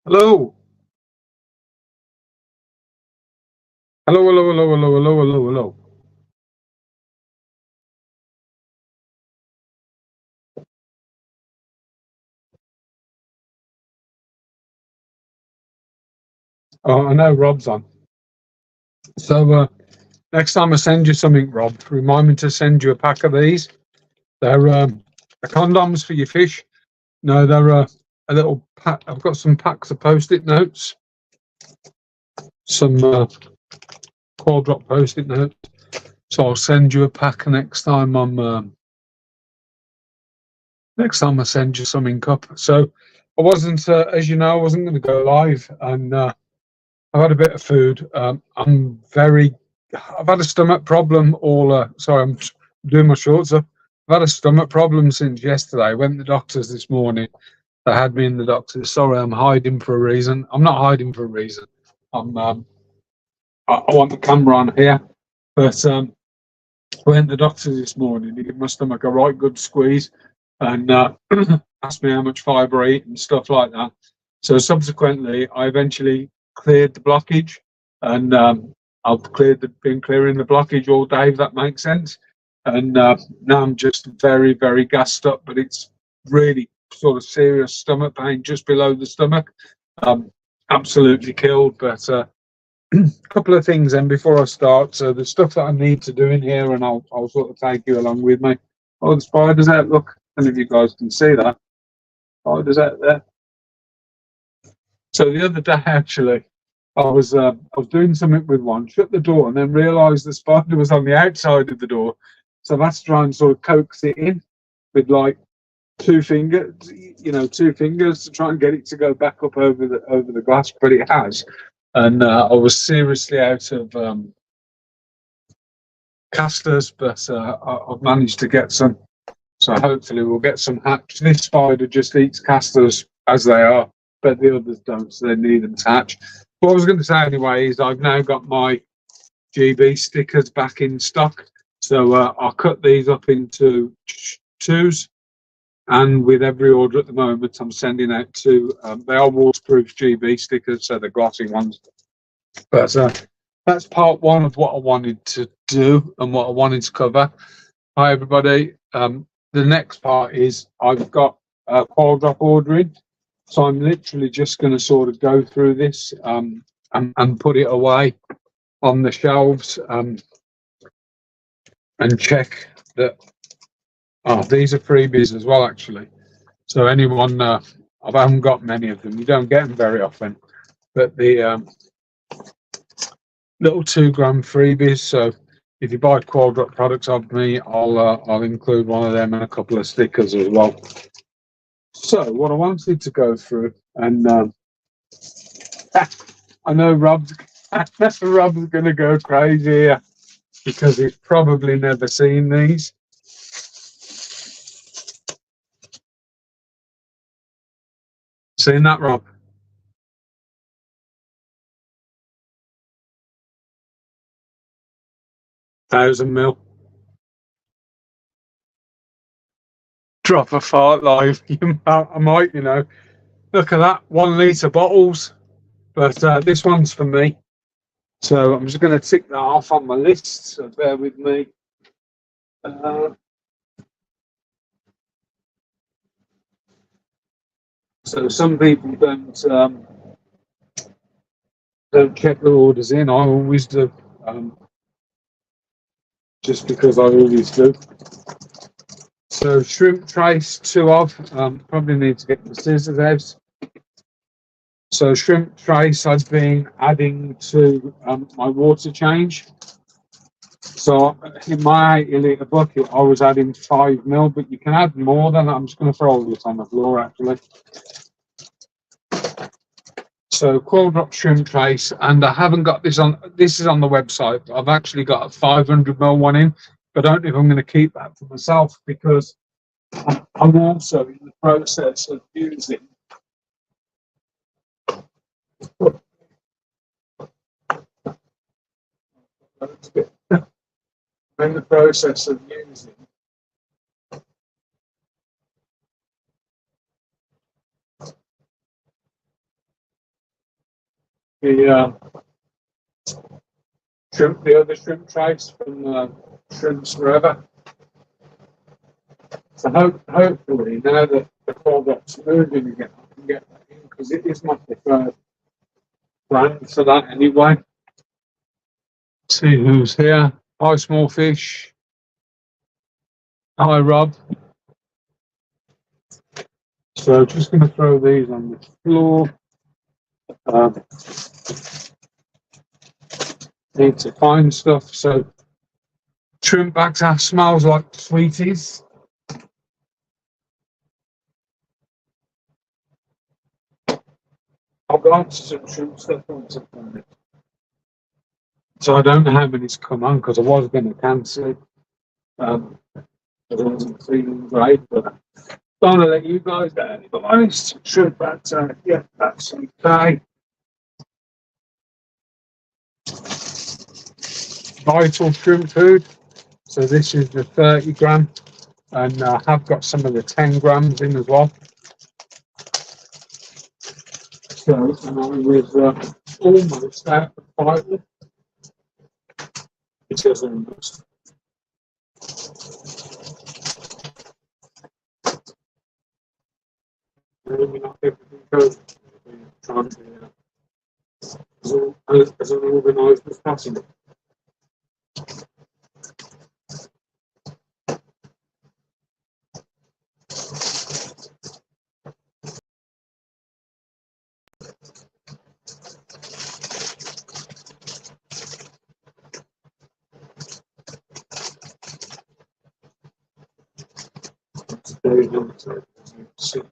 Hello. Hello, hello, hello, hello, hello, hello, hello. Oh, I know Rob's on. So next time I send you something, Rob, remind me to send you a pack of these. They're condoms for your fish. No, they're a little pack. I've got some packs of post-it notes, some core drop post-it notes. So I'll send you a pack next time I send you something up. So I wasn't, as you know, I wasn't going to go live, and I've had a bit of food. I've had a stomach problem sorry, I'm doing my shorts up. I've had a stomach problem since yesterday. I went to the doctors this morning. They had me in the doctors. Sorry, I'm hiding for a reason. I'm not hiding for a reason. I want the camera on here. But I went to the doctors this morning. He gave my stomach a right good squeeze and asked me how much fibre I eat and stuff like that. So subsequently, I eventually cleared the blockage, and been clearing the blockage all day. If that makes sense. And now I'm just very, very gassed up, but it's really sort of serious stomach pain just below the stomach. Um, Absolutely killed, but. Couple of things then before I start. So the stuff that I need to do in here, and I'll sort of take you along with me. Oh, the spiders out! Look, I don't know if you guys can see that. Spiders out there. So the other day, actually, I was doing something with one, shut the door, and then realised the spider was on the outside of the door. So that's trying to sort of coax it in with like two fingers to try and get it to go back up over the glass, but it has. And I was seriously out of casters, but I've managed to get some. So hopefully we'll get some hatch. This spider just eats casters as they are, but the others don't, so they need them to hatch. What I was going to say anyway is I've now got my GB stickers back in stock. So I'll cut these up into twos. And with every order at the moment, I'm sending out two. They are waterproof GB stickers, so they're glossy ones. But that's part one of what I wanted to do and what I wanted to cover. Hi, everybody. The next part is I've got coil drop ordering. So I'm literally just going to sort of go through this and put it away on the shelves and check that. Oh, these are freebies as well, actually. So anyone, I haven't got many of them. You don't get them very often. But the little 2 gram freebies. So if you buy Qual Drop products of me, I'll include one of them and a couple of stickers as well. So what I wanted to go through, and I know Rob's Rob's going to go crazy here because he's probably never seen these. Seen that, Rob? 1,000 ml. Drop a fart live. I might, look at that, 1 litre bottles. But this one's for me. So I'm just going to tick that off on my list. So bear with me. So some people don't check their orders in. I always do, just because I always do. So shrimp trace, two of. Probably need to get the scissors out. So shrimp trace, I've been adding to my water change. So in my 80 litre bucket, I was adding 5 ml, but you can add more than that. I'm just going to throw this on the floor, actually. So coil drop shrimp trace, and I haven't got this on. This is on the website. But I've actually got a 500 ml one in, but I don't know if I'm going to keep that for myself because I'm also in the process of using. I'm in the process of using the shrimp, the other shrimp trays from Shrimps Forever. So hopefully now that the product's moving again, I can get that in because it is my preferred brand for that anyway. Let's see who's here. Hi, Small Fish. Hi, Rob. So just going to throw these on the floor. Need to find stuff. So shrimp batter smells like sweeties. I've got some shrimp stuff on something. So I don't know how many's come on because I was going to cancel it. I wasn't feeling great, but don't want to let you guys down. But honest, shrimp batter, yeah, that's okay. Vital shrimp food. So this is the 30 gram, and I have got some of the 10 grams in as well. So and I was almost out of fibre. It says almost. Maybe not everything goes. Trying to as organised as possible. Very limited, as you can see.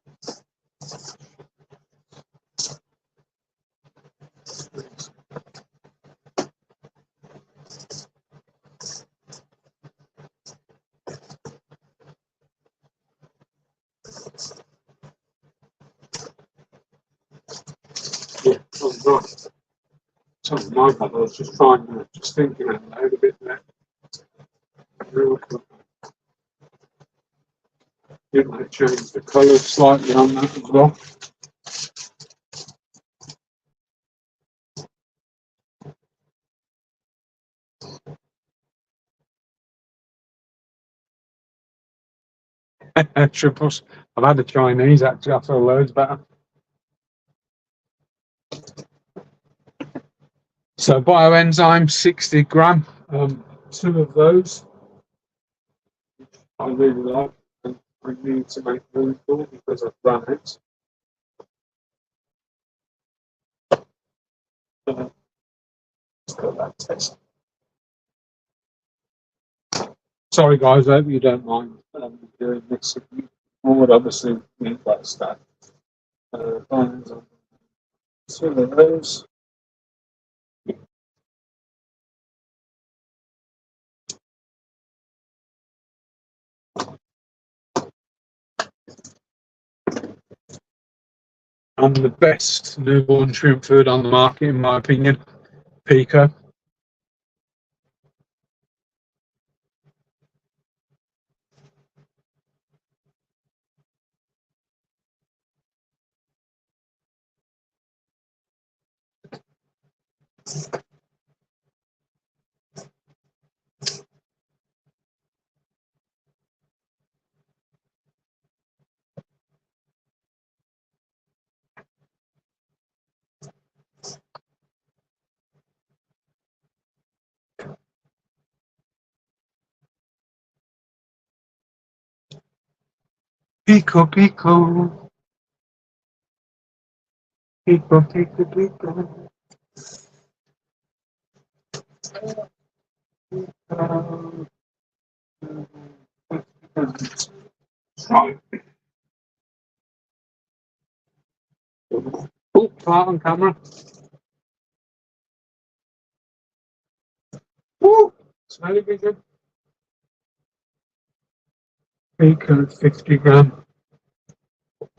Yeah, I'm right. Something like that. I was just trying to, just thinking out loud a bit there. Real quick. You might change the colour slightly on that as well. Triples. I've had a Chinese actually, I feel loads better. So bioenzyme, 60 gram, 2 of those. I really like, and I need to make room for because I've run it. Let's go that test. Sorry guys, I hope you don't mind doing this. I would obviously need that stuff. Bioenzyme, 2 of those. And the best newborn shrimp food on the market, in my opinion, Pico. Pico, Pico. Pico, Pico, Pico. Right. Oh, fart on camera. Woo! Smelly big good. Pico, 50 gram.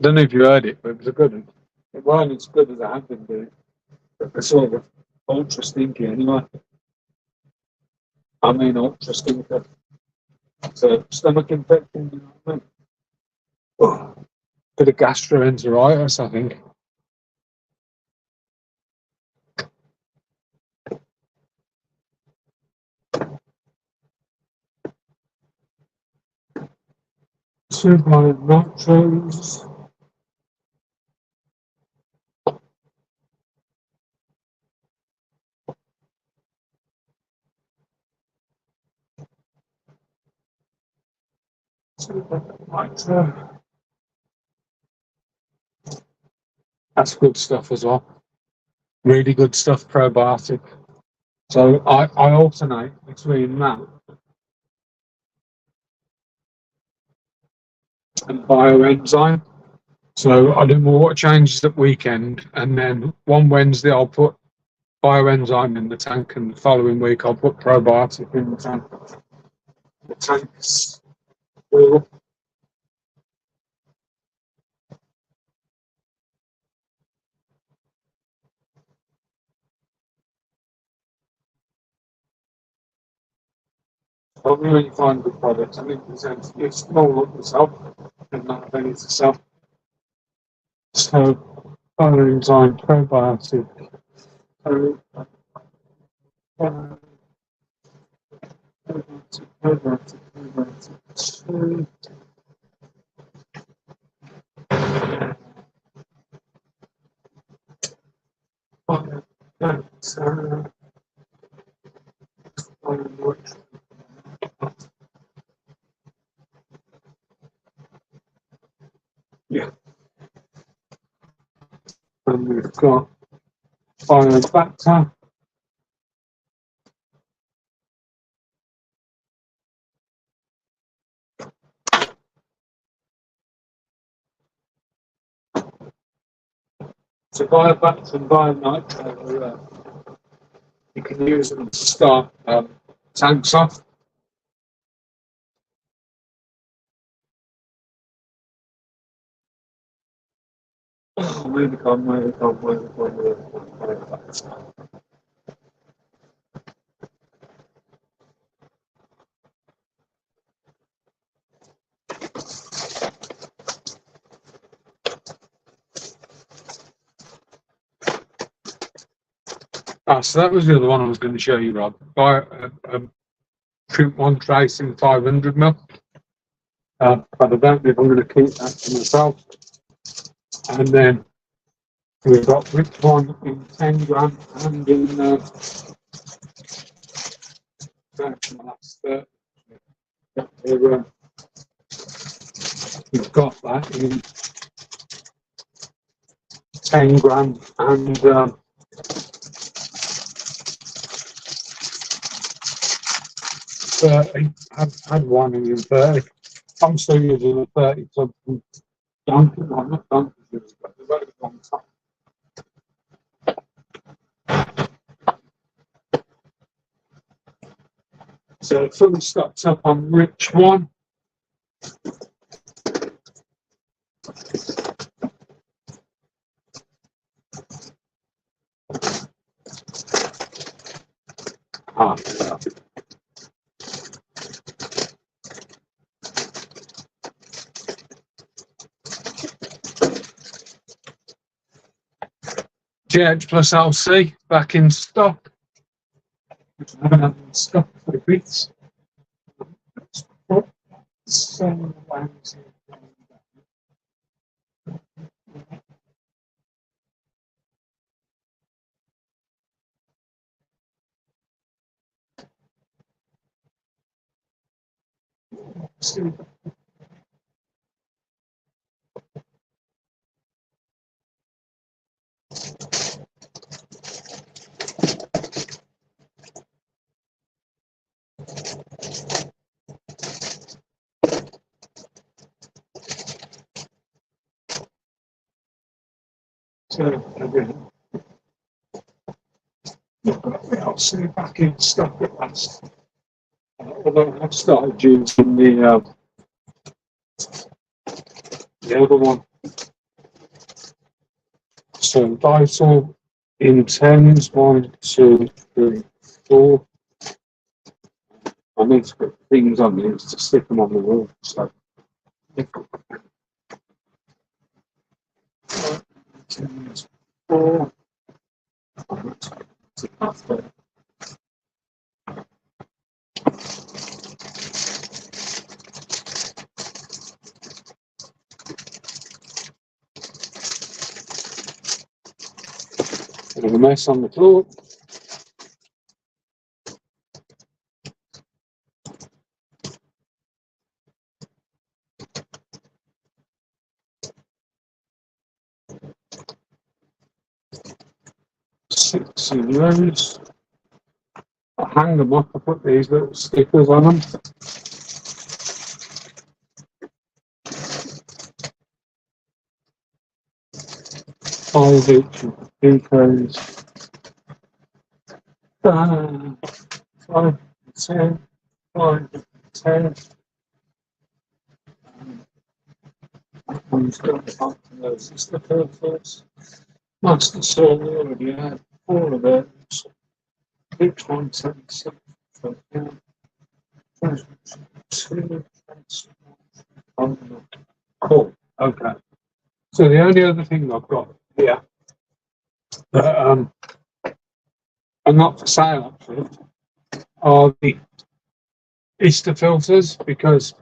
Don't know if you heard it, but it was a good one. It wasn't as good as I have been doing. But it's sort of ultra stinky anyway. I mean, ultra stinky. So, stomach infection, you know what I mean? Oh, bit of gastroenteritis, I think. 2 nitros. Nitro. That's good stuff as well. Really good stuff, probiotic. So I alternate between that and bioenzyme. So I do my water changes at weekend, and then one Wednesday I'll put bioenzyme in the tank, and the following week I'll put probiotic in the tank. The tank's full. I really find good products. I think it's small up yourself and not have any to sell. So bioenzyme, probiotic, probiotic. Yeah, and we've got biofactor. So biofactor and bionite, you can use them to start tanks off. Maybe come. So that was the other one I was going to show you, Rob. Print one tracing 500 ml. But I don't know if I'm going to keep that to myself. And then we've got which one in 10 gram and in last 30. We've got that in 10 gram and 30. I've had one in 30. I'm still using a 30 something. Dunkin', I'm not Dunkin', but the very long time. So fully stocked up on Rich One. Yeah. GH plus LC back in stock. Which I haven't had in stock for bits. So, again, I'll see back in stock at last. Although I've started using the other one. So Vital in tens, 1, 2, 3, 4. I need to put things on these to stick them on the wall. So tens, 4. Bit of a mess on the floor. Six of those. I hang them up, I put these little stickers on them. 5 each of the cones. 5, 10, 5, 10. One's got the top of those. It's the first. Master saw we already had 4 of those. Each one 76. So, yeah. 2, cool. Okay. So the only other thing I've got here that are not for sale actually are the Easter filters, because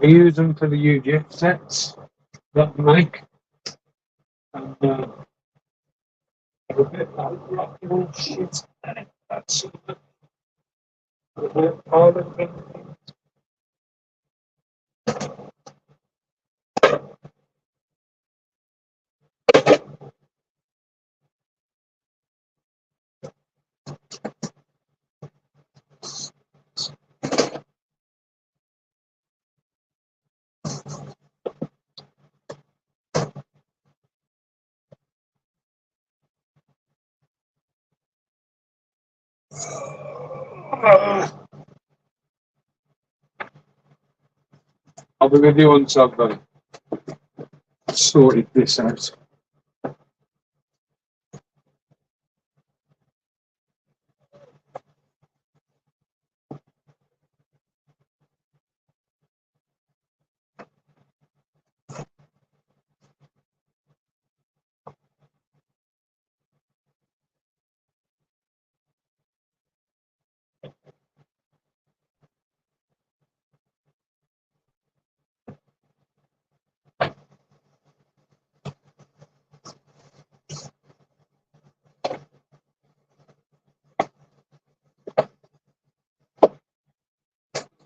I use them for the UGF sets that I make, and they're a bit like rock and roll shit. That's a bit part of it. I'll be with you once I've sorted this out.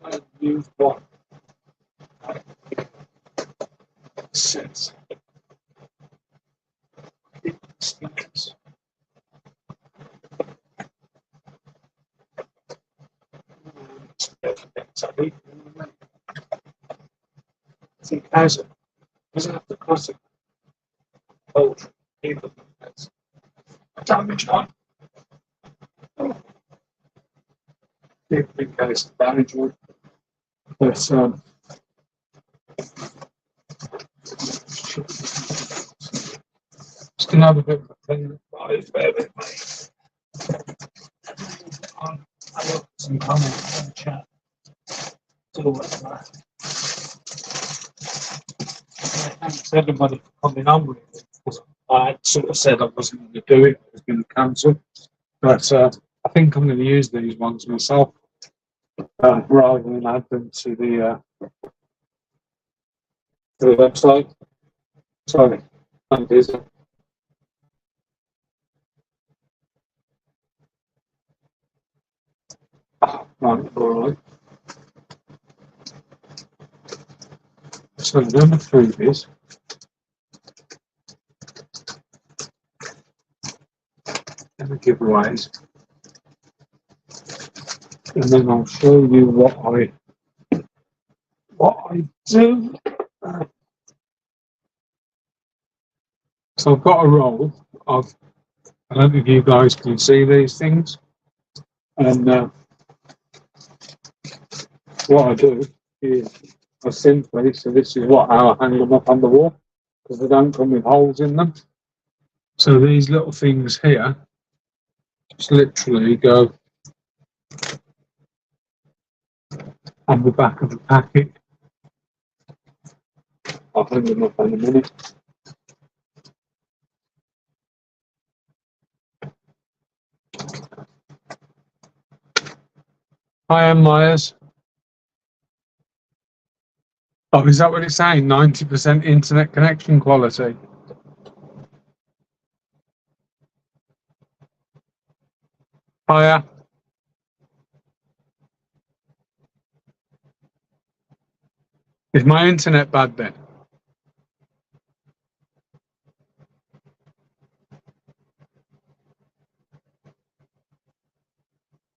I've used what sets stickers. It has it. Doesn't have to cost it. Poultry, either. That's a damage one. In case of damage one. But just gonna have a bit of a thing. Bear with me. I got some comments in the chat. I haven't said anybody coming on with it, because I sort of said I wasn't going to do it. It was going to cancel. But I think I'm going to use these ones myself, rather than add them to the website. Sorry, I'm busy. Right, all right. So number 3 is the giveaways, and then I'll show you what I do. So I've got a roll of, I don't know if you guys can see these things, and what I do is I simply, so this is what how I hang them up on the wall, because they don't come with holes in them. So these little things here just literally go on the back of the packet. I'll hang them up in a minute. Hi, Ann Myers. Oh, is that what it's saying? 90% internet connection quality. Hiya. Is my internet bad then?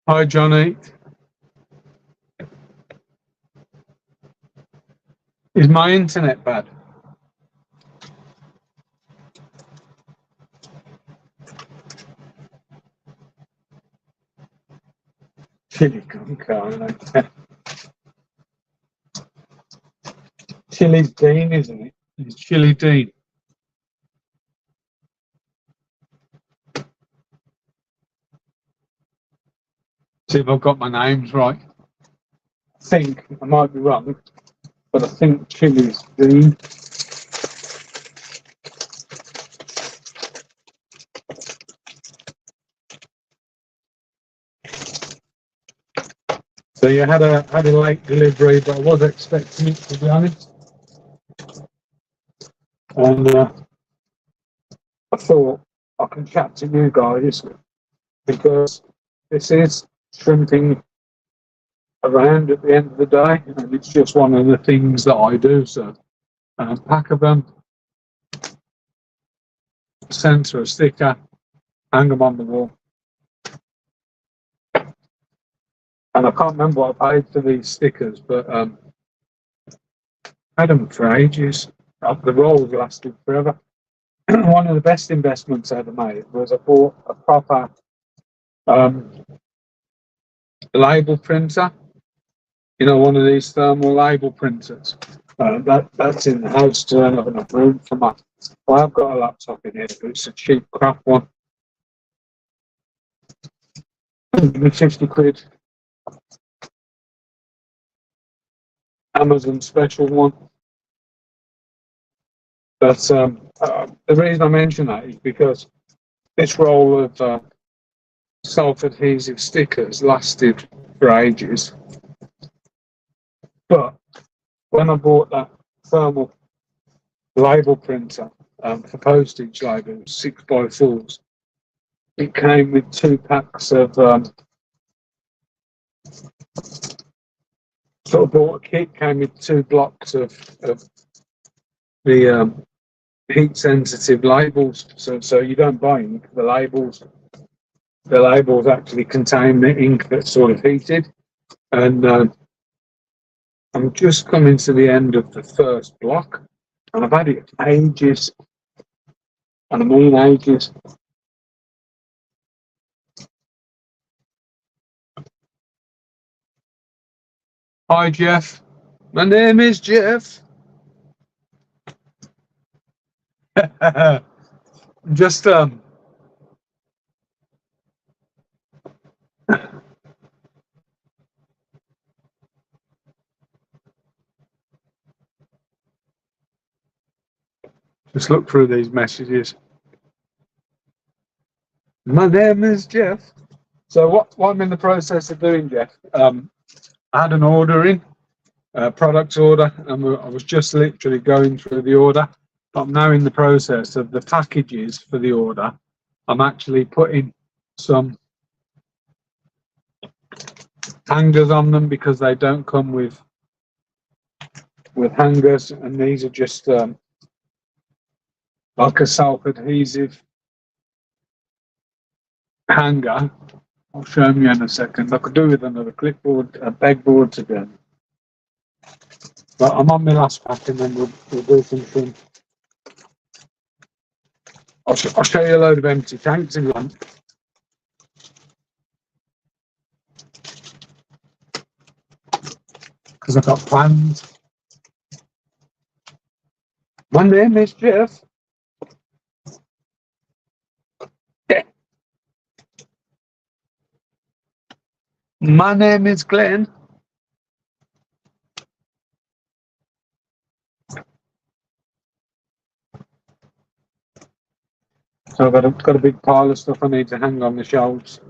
Hi, Johnny. Is my internet bad? Chili con carne. Chili Dean, isn't it? It's Chili Dean. See if I've got my names right. I think, I might be wrong, but I think Chili's Dean. So you had a late delivery, but I was expecting it, to be honest. And I thought I can chat to you guys because this is shrimping around at the end of the day, and it's just one of the things that I do. So pack of them, censor a sticker, hang them on the wall. And I can't remember what I paid for these stickers, but I had them for ages. The rolls lasted forever. One of the best investments I ever made was I bought a proper label printer. You know, one of these thermal label printers. That's in the house to have enough room for my. Well, I've got a laptop in here, but it's a cheap crap one. 150 quid. Amazon special one. But the reason I mention that is because this roll of self-adhesive stickers lasted for ages. But when I bought that thermal label printer for postage labels, 6x4s, it came with 2 packs of sort of bought a kit, came with 2 blocks of the heat sensitive labels. So you don't buy ink, the labels actually contain the ink that's sort of heated. And I'm just coming to the end of the first block, and I've had it ages, and I mean ages. Hi, Jeff. My name is Jeff. Just just look through these messages. My name is Jeff. So what I'm in the process of doing, Jeff, I had an order in, a product order, and I was just literally going through the order. But I'm now in the process of the packages for the order. I'm actually putting some hangers on them because they don't come with hangers, and these are just like a self-adhesive hanger. I'll show you in a second. I could do with another clipboard, a pegboard again. But I'm on my last pack, and then we'll do something. I'll show you a load of empty tanks in one. Because I've got plans. My name is Jeff. My name is Glenn. So I've got a big pile of stuff I need to hang on the shelves.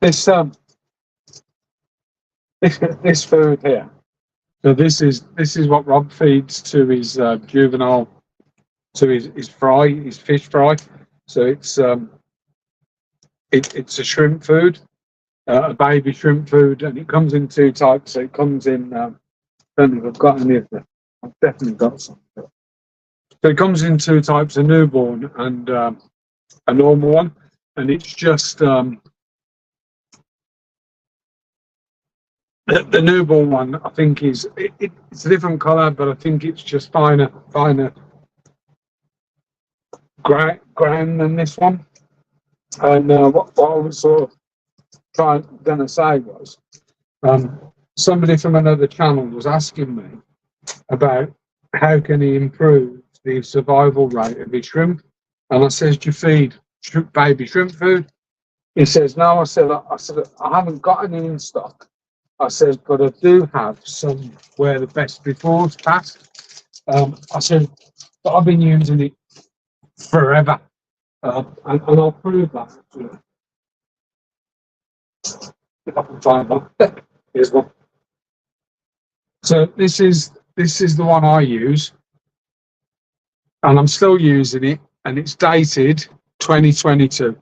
this this food here. So this is what Rob feeds to his juvenile, to his fry, his fish fry. So it's a shrimp food, a baby shrimp food, and it comes in two types. So it comes in. I don't know if I've got any of them. I've definitely got some. So it comes in two types: a newborn and a normal one. And it's just the newborn one. I think it's a different colour, but I think it's just finer ground than this one. And what I was sort of going to say was, somebody from another channel was asking me about how can he improve the survival rate of his shrimp, and I says, do you feed baby shrimp food? He says no. I said I haven't got any in stock. I says, but I do have some where the best before's passed. I said, but I've been using it forever, and I'll prove that actually. If I can find one. Here's one. So this is the one I use, and I'm still using it, and it's dated 2022.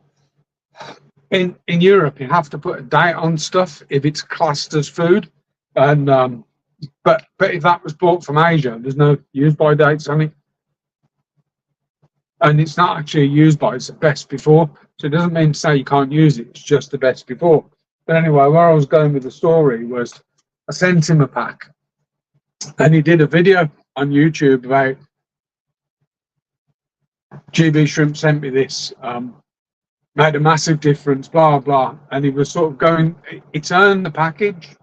In Europe, you have to put a date on stuff if it's classed as food, and but if that was bought from Asia, there's no use by dates on it, and it's not actually a use by, it's a best before. So it doesn't mean to say you can't use it. It's just the best before. But anyway, where I was going with the story was, I sent him a pack, and he did a video on YouTube about GB Shrimp sent me this. Made a massive difference, blah, blah. And he was sort of going, he turned the package,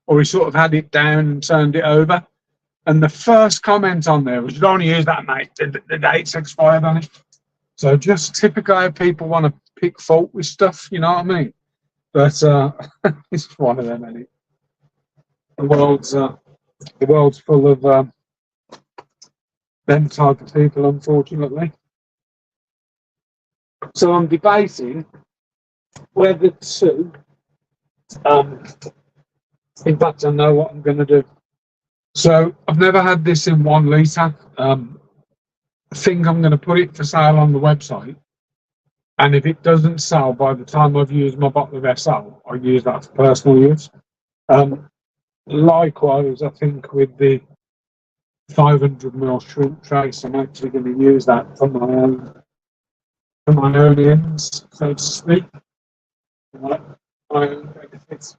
or he sort of had it down and turned it over. And the first comment on there was, you don't want to use that, mate. The date's expired on it. So just typical how people want to pick fault with stuff, you know what I mean? But it's one of them, isn't it? The world's full of them type of people, unfortunately. So I'm debating whether to, in fact, I know what I'm going to do. So I've never had this in 1 litre. I think I'm going to put it for sale on the website. And if it doesn't sell by the time I've used my bottle of SL, I'll use that for personal use. Likewise, I think with the 500ml shrimp trace, I'm actually going to use that for my own ends, so to speak, my own benefits.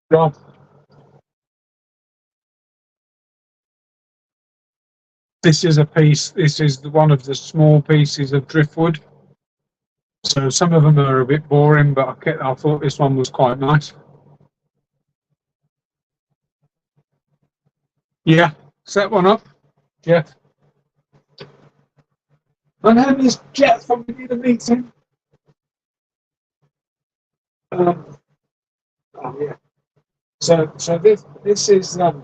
Yeah. This is a piece. This is one of the small pieces of driftwood. So some of them are a bit boring, but I thought this one was quite nice. Yeah, set one up. Yeah. My name is Jeff. I'm in a meeting. Oh yeah. So this is. Let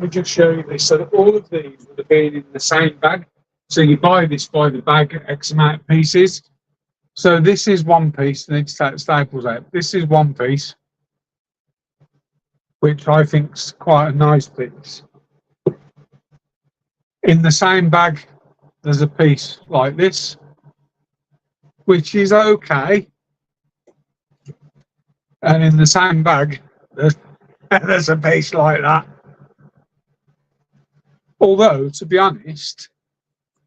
me just show you this. So all of these would have been in the same bag. So you buy this by the bag, X amount of pieces. So this is one piece. I need to take the staples out. This is one piece, which I think is quite a nice piece. In the same bag, there's a piece like this, which is okay. And in the same bag, there's a piece like that. Although, to be honest,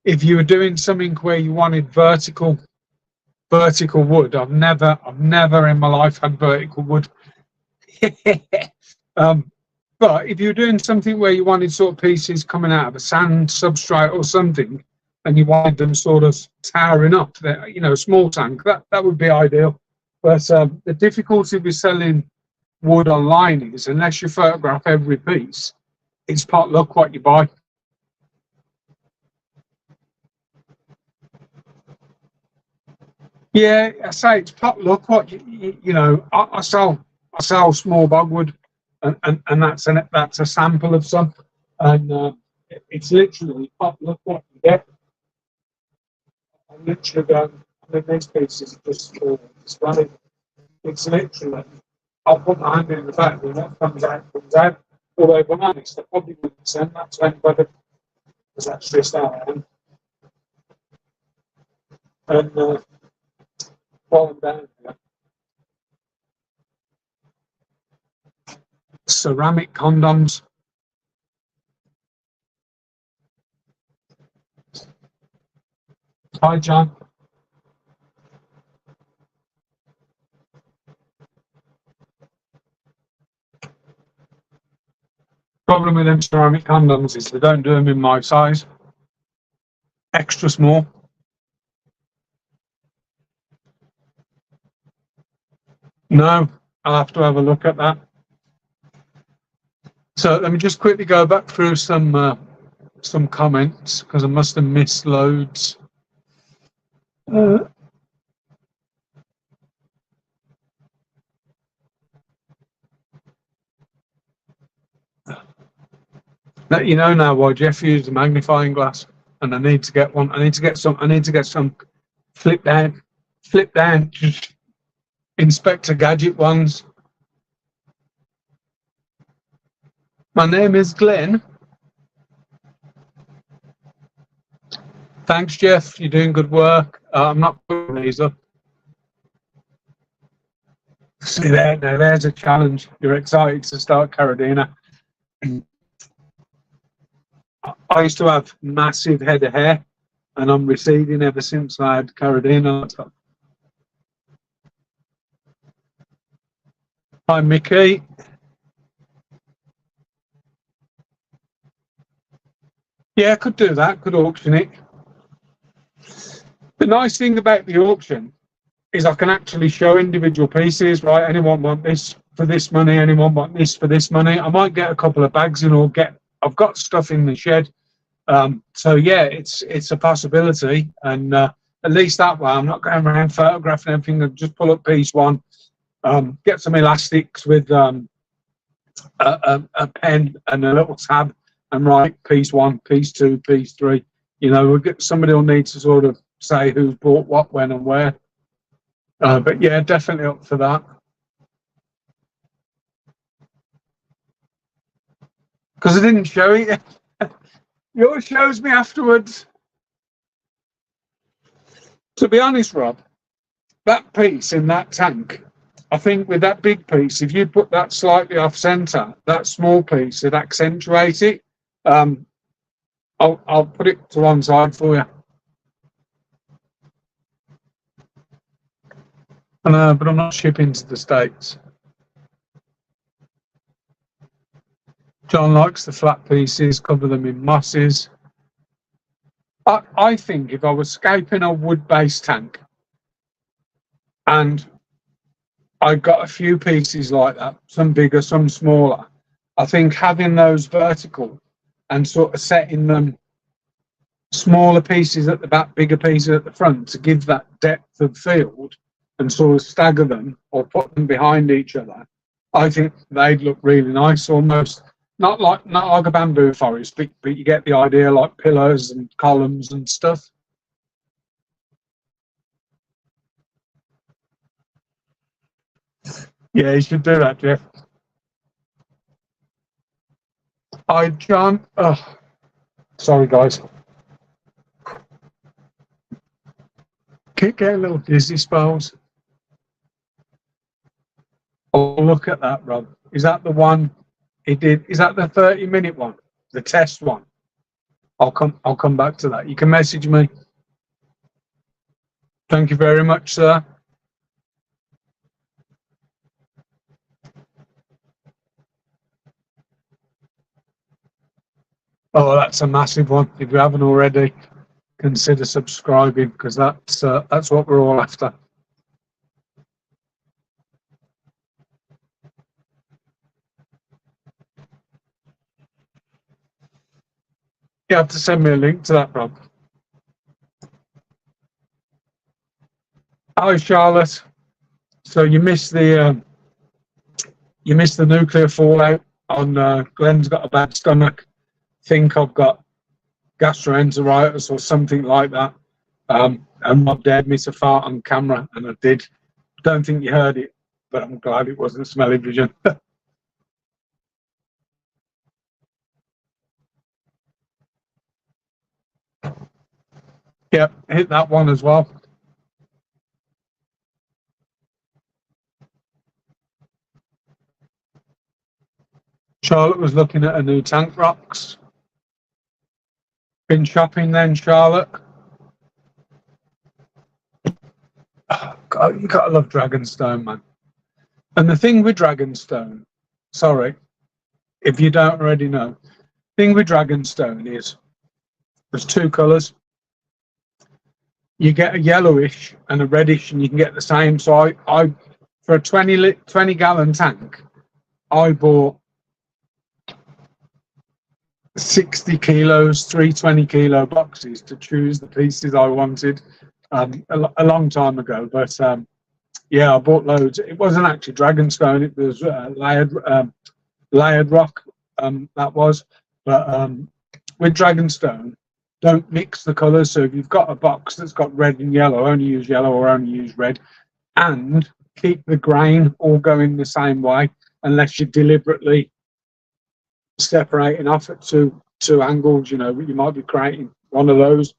if you were doing something where you wanted vertical wood, I've never in my life had vertical wood. But if you're doing something where you wanted sort of pieces coming out of a sand substrate or something, and you wanted them sort of towering up, you know, small tank, that would be ideal. But the difficulty with selling wood online is, unless you photograph every piece, it's pot luck what you buy. Yeah, I say it's pot luck what you know. I sell small bogwood, and that's a sample of some, and it's literally look what you get. I'm literally going. I mean, these pieces are just display. It's literally. I'll put my hand in the back, and what comes out comes out. Although, if I'm honest, I probably wouldn't send that to anybody because that's just how I am. And falling down here. Ceramic condoms. Hi, John. Problem with them ceramic condoms is they don't do them in my size. Extra small. No, I'll have to have a look at that. So let me just quickly go back through some comments because I must have missed loads. Let you know now why Jeff used a magnifying glass, and I need to get one. I need to get some flip down, Inspector Gadget ones. My name is Glenn. Thanks, Jeff. You're doing good work. I'm not putting these up. See there, now there's a challenge. You're excited to start Carradina. I used to have massive head of hair, and I'm receding ever since I had Carradina. Hi, Mickey. Yeah, could do that. Could auction it. The nice thing about the auction is I can actually show individual pieces, right? Anyone want this for this money? Anyone want this for this money? I might get a couple of bags in, or I've got stuff in the shed. So yeah, it's a possibility, and at least that way I'm not going around photographing everything. I just pull up piece one, get some elastics with a pen and a little tab, and write piece one, piece two, piece three. You know, somebody will need to sort of say who's bought what, when, and where. But yeah, definitely up for that. Because I didn't show it. Yours shows me afterwards. To be honest, Rob, that piece in that tank, I think with that big piece, if you put that slightly off centre, that small piece would accentuate it. I'll put it to one side for you. But I'm not shipping to the States. John likes the flat pieces, cover them in mosses. I think if I was scaping a wood-based tank and I got a few pieces like that, some bigger, some smaller, I think having those vertical and sort of setting them smaller pieces at the back, bigger pieces at the front to give that depth of field and sort of stagger them or put them behind each other, I think they'd look really nice, almost not like a bamboo forest, but you get the idea, like pillars and columns and stuff. Yeah, you should do that, Jeff. Hi, John. Oh, sorry, guys. Get a little dizzy spells. Oh, look at that, Rob. Is that the one he did? Is that the 30-minute one? The test one? I'll come back to that. You can message me. Thank you very much, sir. Oh, that's a massive one. If you haven't already, consider subscribing, because that's what we're all after. You have to send me a link to that, Rob. Hi, Charlotte. So you missed the you missed the nuclear fallout on Glenn's got a bad stomach. Think I've got gastroenteritis or something like that. And Rob dared me to fart on camera, and I did. Don't think you heard it, but I'm glad it wasn't smelly vision. Yep, hit that one as well. Charlotte was looking at a new tank rocks. Been shopping then, Charlotte? Oh, God, you gotta love Dragonstone, man. And the thing with Dragonstone, sorry, if you don't already know, the thing with Dragonstone is there's two colours. You get a yellowish and a reddish, and you can get the same. So I for a 20 gallon tank, I bought 60 kilos, 320 kilo boxes to choose the pieces I wanted a long time ago. But yeah, I bought loads. It wasn't actually Dragonstone, it was layered rock, that was. But with Dragonstone, don't mix the colours. So if you've got a box that's got red and yellow, only use yellow or only use red, and keep the grain all going the same way, unless you're deliberately separating off at two angles. You know, you might be creating one of those,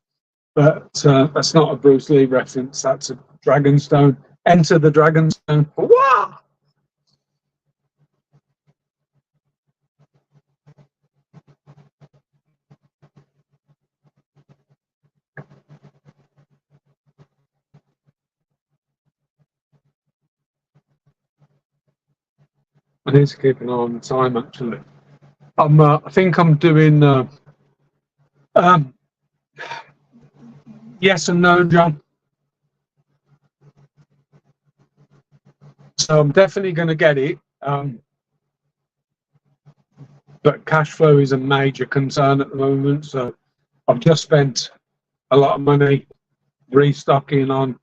but that's not a Bruce Lee reference. That's a Dragonstone. Enter the Dragonstone. Wow! I need to keep an eye on the time. Actually, I think I'm doing um, yes and no, John. So I'm definitely going to get it. But cash flow is a major concern at the moment. So I've just spent a lot of money restocking on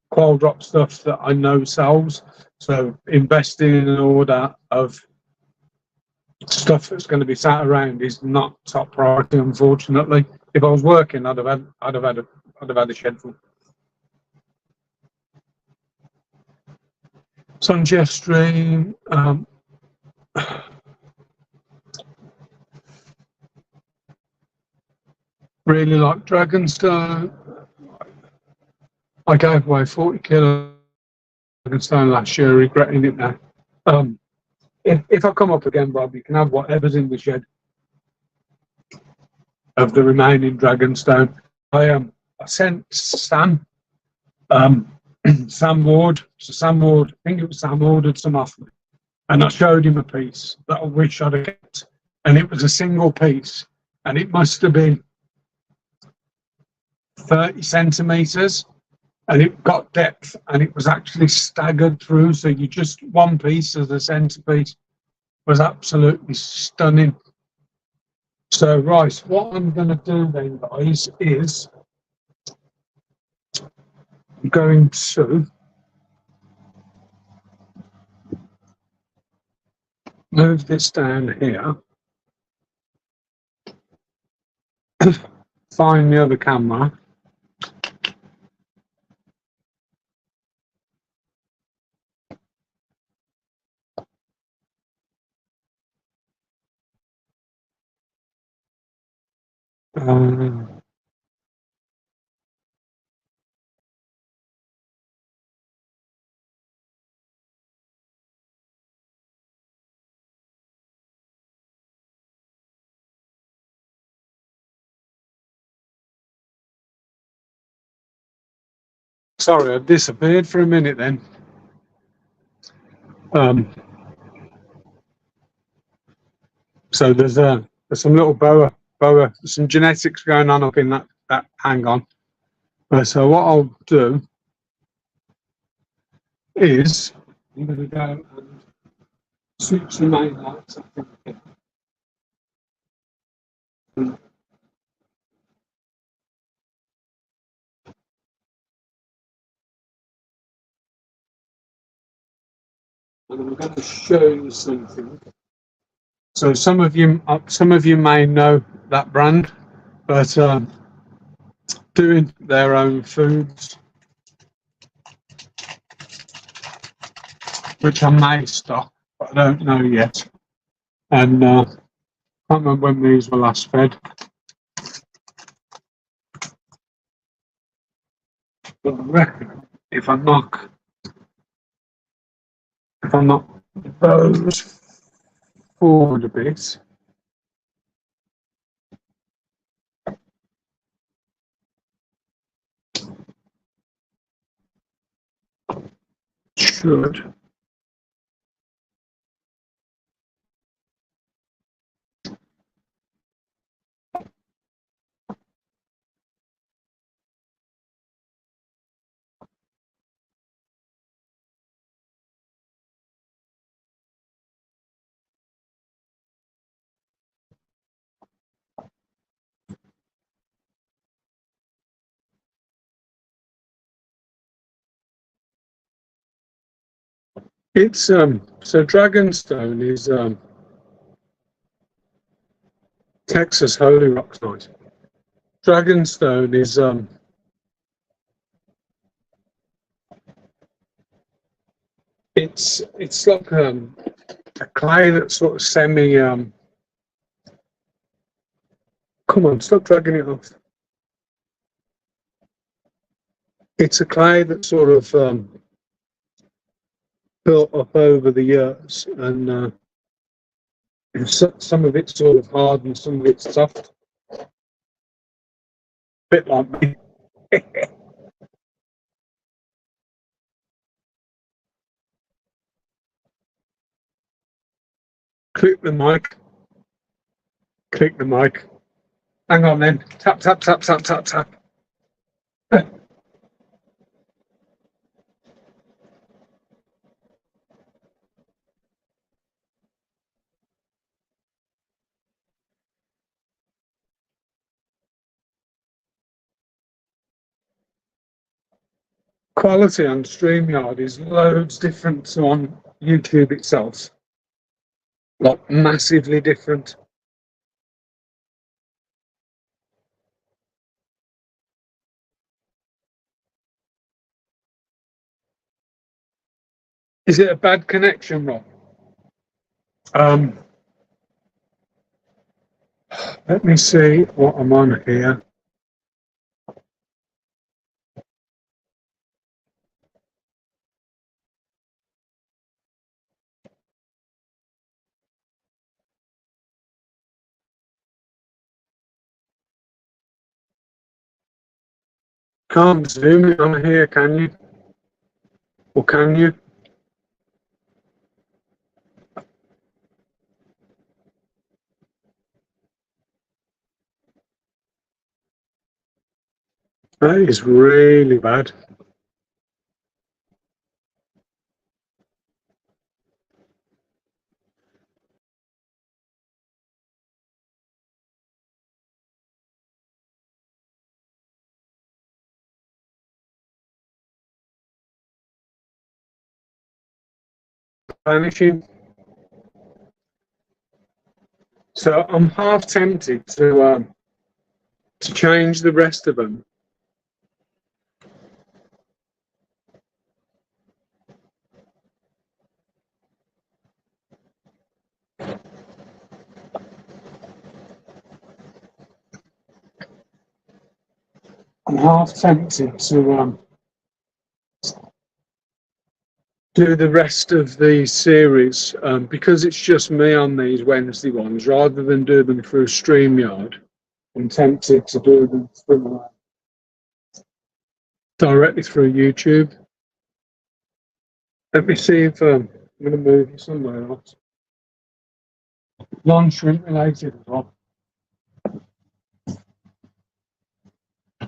qual drop stuff that I know sells. So investing in an order of stuff that's going to be sat around is not top priority, unfortunately. If I was working, I'd have had a shed full. Sunchef stream. Really like Dragonstone. I gave away 40 kilos of Dragonstone last year, regretting it now. If I come up again, Bob, you can have whatever's in the shed of the remaining Dragonstone. I sent Sam, um, Sam Ward. So Sam Ward, I think it was Sam ordered some off me, and I showed him a piece that I wish I'd have kept, and it was a single piece, and it must have been 30 centimeters, and it got depth, and it was actually staggered through. So you just one piece as a centerpiece was absolutely stunning. So right, what I'm going to do then, guys, is I'm going to move this down here, find the other camera. Um, Sorry, I disappeared for a minute then. Um, so there's some little some genetics going on up in that hang on. So what I'll do is I'm going to go and switch the main lights up. and I'm going to show you something. So some of you may know that brand, but doing their own foods, which I may stock, but I don't know yet. And I can't remember when these were last fed. But I reckon if I knock those forward a bit, should. It's so Dragonstone is Texas Holy Rock site. Dragonstone is it's like a clay that's sort of semi come on, stop dragging it off. It's a clay that's sort of built up over the years, and some of it's sort of hard and some of it's soft. Bit like me. Click the mic. Click the mic. Hang on then. Tap, tap, tap, tap, tap, tap. Quality on StreamYard is loads different to on YouTube itself. Like massively different. Is it a bad connection, Rob? Let me see what I'm on here. Can't zoom it on here, can you? Or can you? That is really bad. Vanishing. So I'm half tempted to change the rest of them. I'm half tempted to do the rest of the series because it's just me on these Wednesday ones, rather than do them through StreamYard. I'm tempted to do them through, directly through YouTube. Let me see if I'm going to move you somewhere else. Non-shrimp related as well.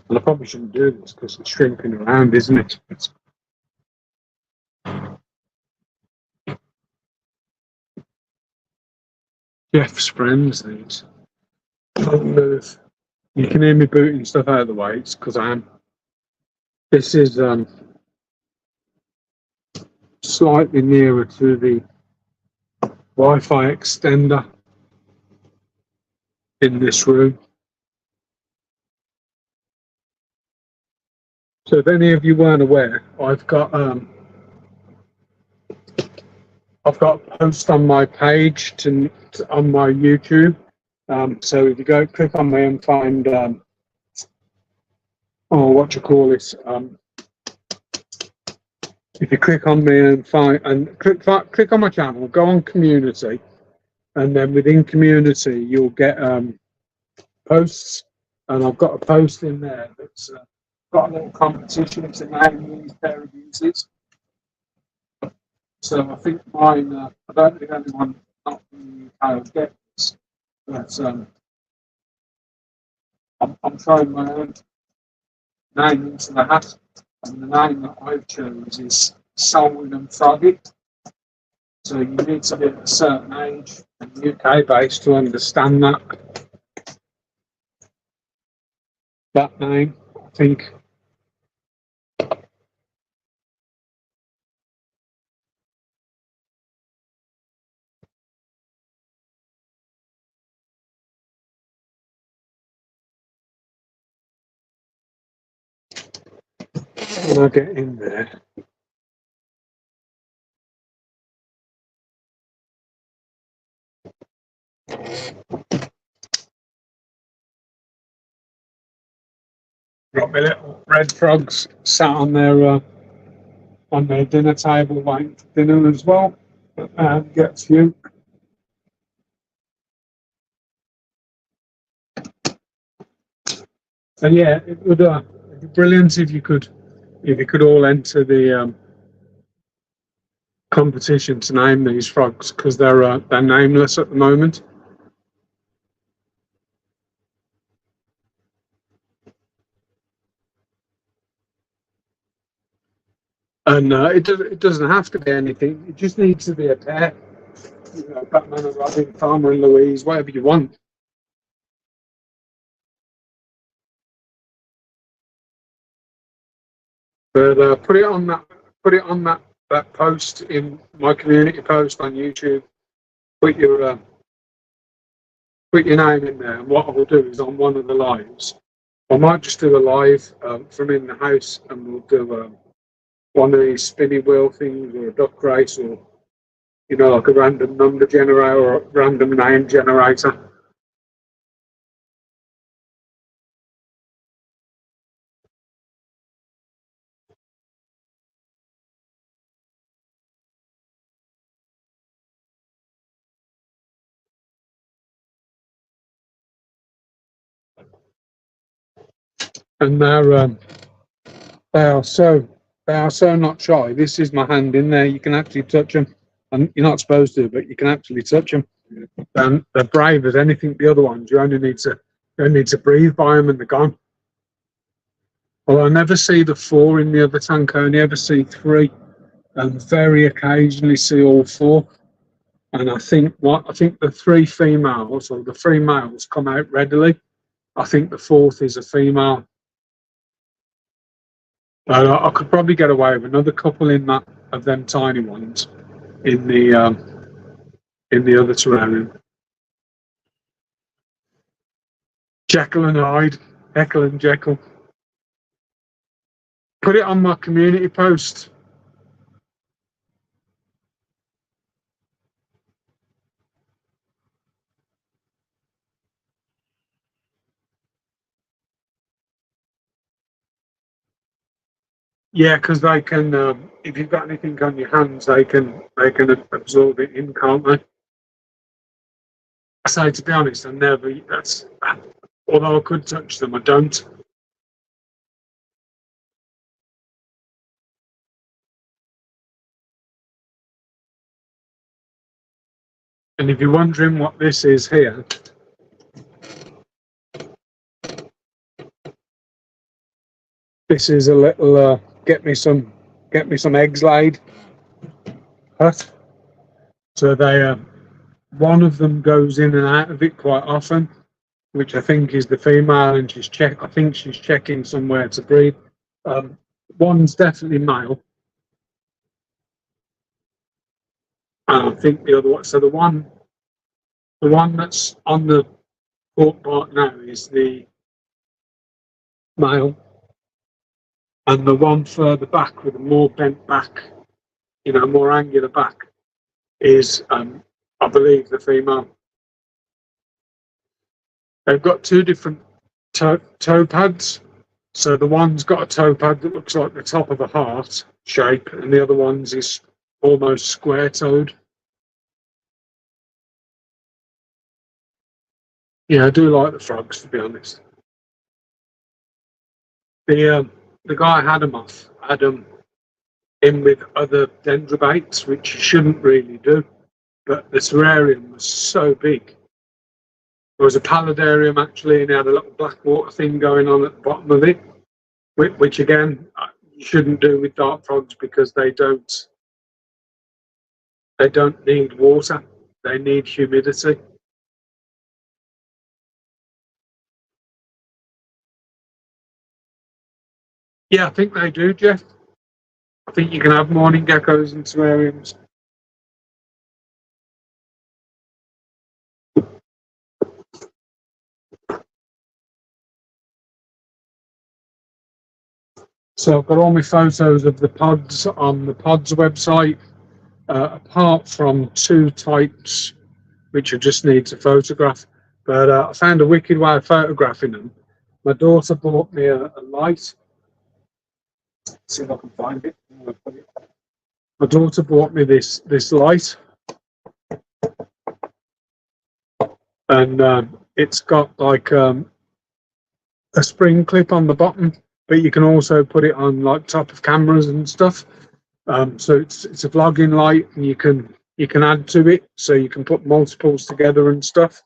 And I probably shouldn't do this because it's shrimping around, isn't it? It's Jeff's friends, these. Don't move. You can hear me booting stuff out of the way. It's because I am. This is slightly nearer to the Wi-Fi extender in this room. So if any of you weren't aware, I've got a post on my page on my YouTube. So if you go click on me and find what you call this, if you click on me and click on my channel, go on community, and then within community you'll get posts, and I've got a post in there that's got a little competition to name these pair of uses. So I think mine, I don't think anyone not in the UK will get this, but I'm throwing my own name into the hat, and the name that I've chosen is Selwyn and Froggy. So you need to be at a certain age and UK based to understand that name, I think. When I get in there, got my little red frogs sat on their dinner table waiting for dinner as well. Get a few. And yeah, it would be brilliant if you could all enter the competition to name these frogs, because they're nameless at the moment. And it doesn't have to be anything. It just needs to be a pair. You know, Batman and Robin, Farmer and Louise, whatever you want. But put it on that post in my community post on YouTube. Put your name in there, and what I will do is on one of the lives, I might just do a live from in the house, and we'll do one of these spinny wheel things, or a duck race, or like a random number generator or a random name generator. And they are so not shy. This is my hand in there. You can actually touch them, and you're not supposed to, but you can actually touch them. And they're brave as anything. The other ones, you only need to breathe by them, and they're gone. Well, I never see the 4 in the other tank. I only ever see 3, and very occasionally see all 4. And I think the 3 females or the 3 males come out readily. I think the 4th is a female. But I could probably get away with another couple in that of them tiny ones in the other terrarium. Jekyll and Hyde, Jekyll and Jekyll. Put it on my community post. Yeah, because they can. If you've got anything on your hands, they can absorb it in, can't they? So to be honest, I never. Although I could touch them, I don't. And if you're wondering what this is here, this is a little get me some eggs laid hut. So they one of them goes in and out of it quite often, which I think is the female, and I think she's checking somewhere to breed. One's definitely male. And I think the other one, so the one that's on the port part now is the male, and the one further back with a more bent back, more angular back, is, I believe, the female. They've got two different toe pads. So the one's got a toe pad that looks like the top of a heart shape, and the other one's is almost square-toed. Yeah, I do like the frogs, to be honest. The guy had them off, had them in with other dendrobates, which you shouldn't really do. But the terrarium was so big. There was a paludarium actually, and he had a little black water thing going on at the bottom of it, which again you shouldn't do with dart frogs because they don't need water; they need humidity. Yeah, I think they do, Jeff. I think you can have morning geckos in terrariums. So I've got all my photos of the pods on the pods website, apart from two types which I just need to photograph. But I found a wicked way of photographing them. My daughter bought me a light. Let's see if I can find it. My daughter bought me this light, and it's got like a spring clip on the bottom, but you can also put it on like top of cameras and stuff. So it's a vlogging light, and you can add to it, so you can put multiples together and stuff.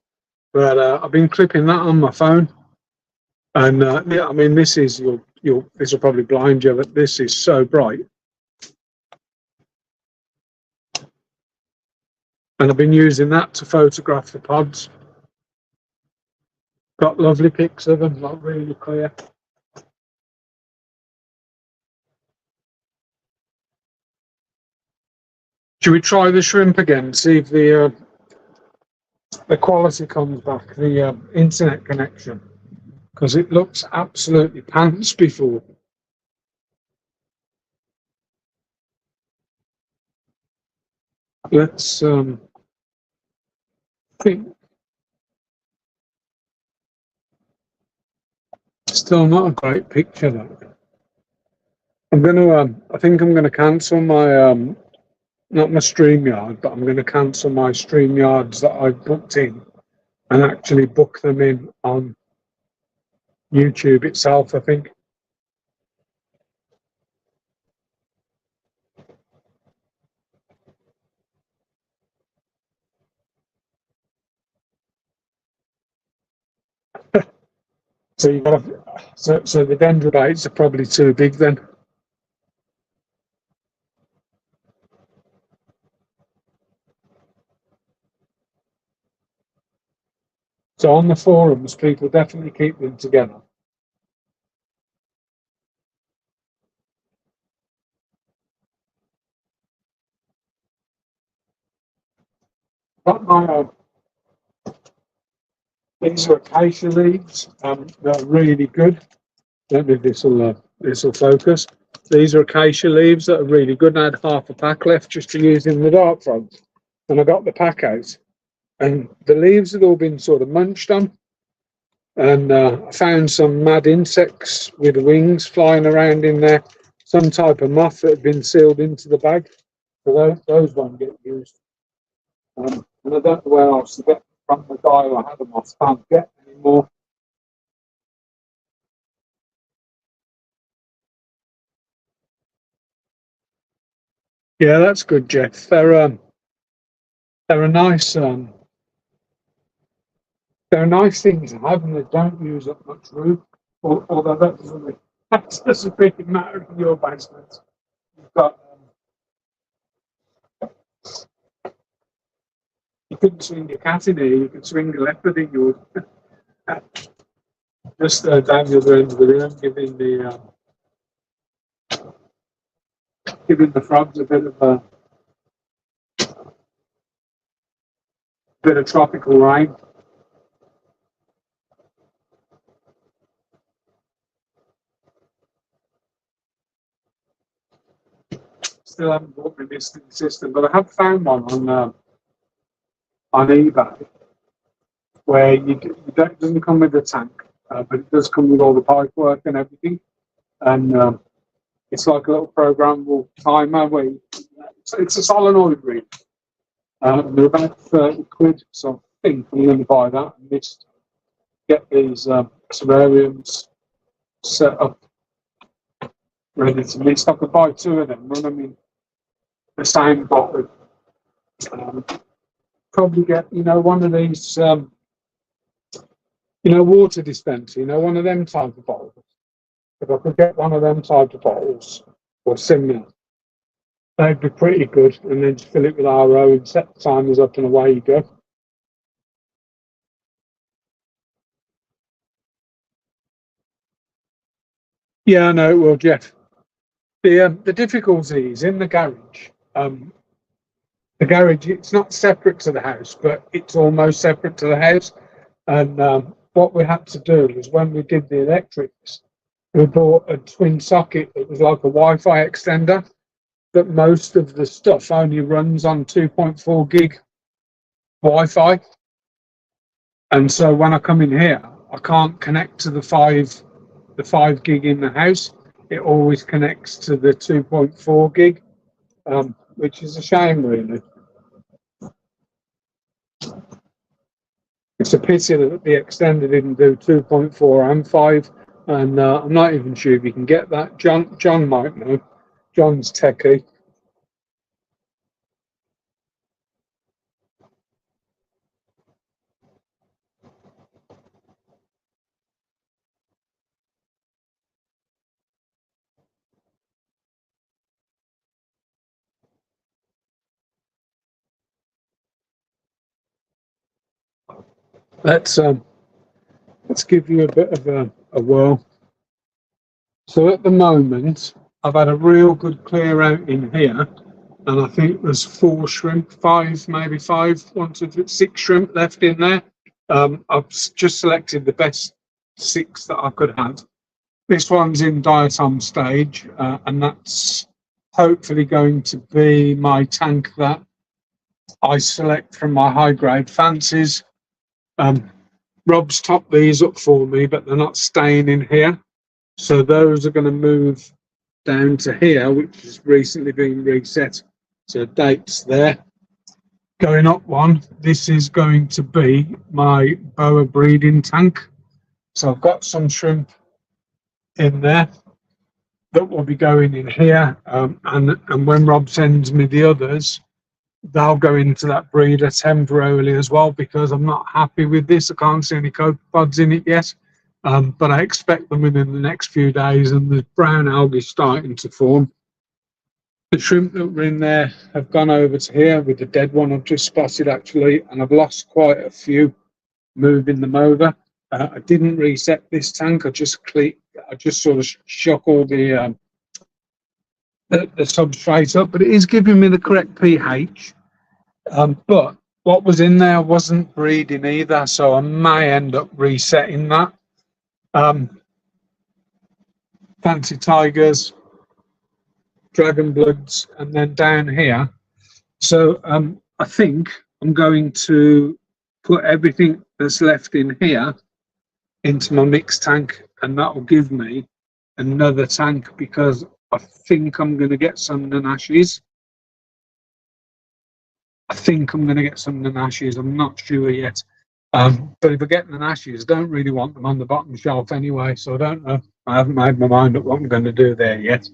But I've been clipping that on my phone, and yeah, I mean this is this will probably blind you, but this is so bright. And I've been using that to photograph the pods. Got lovely pics of them, not really clear. Should we try the shrimp again? See if the quality comes back, the internet connection, because it looks absolutely pants before. Let's think. Still not a great picture though. I'm gonna. I think I'm gonna cancel my not my StreamYard, but I'm gonna cancel my StreamYards that I've booked in, and actually book them in on YouTube itself, I think. So you got so the dendrobates are probably too big then. So on the forums, people definitely keep them together. But these are acacia leaves. They're really good. Don't know if this will focus. These are acacia leaves that are really good. And I had half a pack left just to use in the dart frogs, and I got the pack out, and the leaves had all been sort of munched on. And I found some mad insects with wings flying around in there, some type of moth that had been sealed into the bag. So those won't get used. And I don't know where else to get from the guy who I had them off. Can't get anymore. Yeah, that's good, Jeff. They're a nice they're a nice thing to have, and they don't use up much room. Although that doesn't really matter in your basement. You've got you couldn't swing a cat in here. You could swing a leopard in yours. Just down the other end of the room, giving the frogs a bit of a bit of tropical rain. Still haven't bought my misting system, but I have found one on eBay where it doesn't come with the tank, but it does come with all the pipe work and everything. And it's like a little programmable timer where it's a solenoid rig. They're about 30 quid, so I think I'm going to buy that and just get these terrariums set up ready to mist. I could buy 2 of them, run them in the same bottle. Probably get, one of these, water dispenser, one of them type of bottles. If I could get one of them type of bottles or similar, they'd be pretty good. And then just fill it with RO and set the timers up and away you go. Yeah, I know it will, Jeff. The difficulty is in the garage. The garage, it's not separate to the house, but it's almost separate to the house. And what we had to do was when we did the electrics, we bought a twin socket that was like a Wi-Fi extender, but most of the stuff only runs on 2.4 gig Wi-Fi. And so when I come in here, I can't connect to the 5 gig in the house. It always connects to the 2.4 gig, which is a shame, really. It's a pity that the extender didn't do 2.4 and 5, and I'm not even sure if you can get that. John might know. John's techie. Let's give you a bit of a whirl. So at the moment, I've had a real good clear out in here, and I think there's 4 shrimp, 5, maybe 5, 1, 2, 3, 6 shrimp left in there. I've just selected the best 6 that I could have. This one's in diatom stage, and that's hopefully going to be my tank that I select from my high grade fancies. Rob's topped these up for me, but they're not staying in here. So those are going to move down to here, which has recently been reset. So dates there. Going up one, this is going to be my boa breeding tank. So I've got some shrimp in there that will be going in here. And when Rob sends me the others, they'll go into that breeder temporarily as well, because I'm not happy with this. I can't see any copepods in it yet. But I expect them within the next few days, and the brown algae starting to form. The shrimp that were in there have gone over to here with the dead one I've just spotted, actually, and I've lost quite a few moving them over. I didn't reset this tank. I just sort of shook all the substrate up, but it is giving me the correct pH. But what was in there wasn't breeding either, so I may end up resetting that. Fancy tigers, dragon bloods, and then down here. So I think I'm going to put everything that's left in here into my mixed tank, and that will give me another tank, because I think I'm going to get some Nanashis. I'm not sure yet. But if I get Nanashis, I don't really want them on the bottom shelf anyway, so I don't know. I haven't made my mind up what I'm going to do there yet.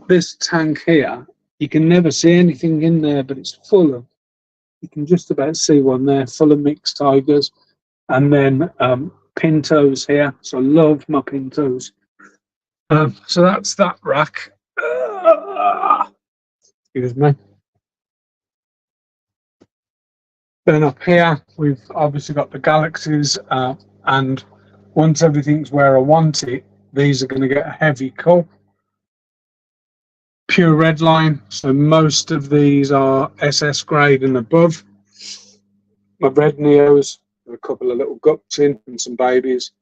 This tank here, you can never see anything in there, but it's full of, you can just about see one there, full of mixed tigers. And then pintos here, so I love my pintos. So that's that rack. Excuse me. Then up here, we've obviously got the galaxies, and once everything's where I want it, these are going to get a heavy cull. Pure red line, so most of these are SS grade and above. my red neos, a couple of little gups in and some babies.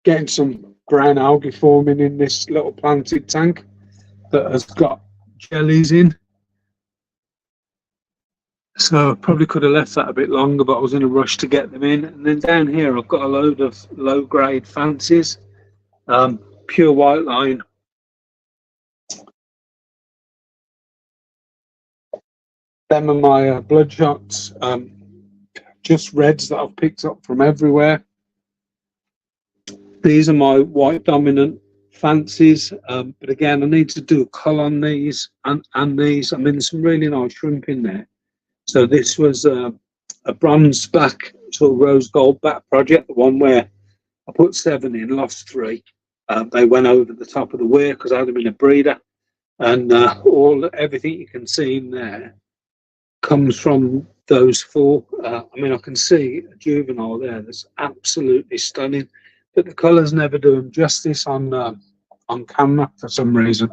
Getting some brown algae forming in this little planted tank that has got jellies in. So I probably could have left that a bit longer, but I was in a rush to get them in. And then down here, I've got a load of low-grade fancies, pure white line. Them are my bloodshots, just reds that I've picked up from everywhere. These are my white dominant fancies, but again, I need to do a cull on these and these. I mean, there's some really nice shrimp in there. So this was a bronze back, sort of rose gold back project, the one where I put 7 in, lost 3. They went over the top of the weir because I had them in a breeder, and everything you can see in there comes from those 4. I mean, I can see a juvenile there that's absolutely stunning, but the colours never do them justice on camera for some reason.